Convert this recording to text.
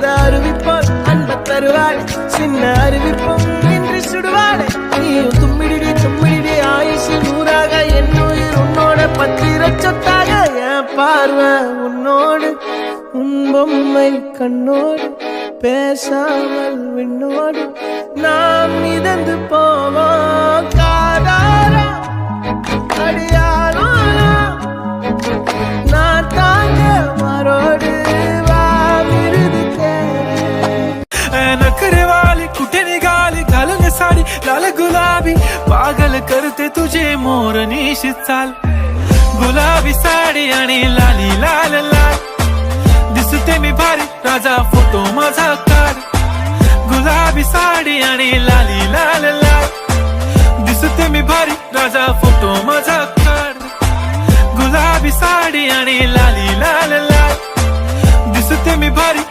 அந்த அருவிப்போல் அன்ப தருவாள் சின்ன அருவிப்பும் இன்று சுடுவாள் நீயும் தும்மிடி தும்மிடி ஆயுசு நூறாக என் உயிர் உன்னோட பத்திர சொத்தாக என் பார்வை உன்னோடு உன் பொம்மை கண்ணோடு பேசாமல் விண்ணோடு நாம் மிதந்து போவோம் காதாரா அடியாரோ நான் தாங்க மரோடு வா விருது नखरे वाली कुठे निघाली घालून साडी लाल गुलाबी पागल करते तुझे मोर निशी चाल गुलाबी साडी आणि लाली लाल लाल दिसते मी भारी राजा फोटो माझा काढ गुलाबी साडी आणि लाली लाल लाल दिसते मी भारी राजा फोटो माझा काढ गुलाबी साडी आणि लाली लाल लाल दिसते मी भारी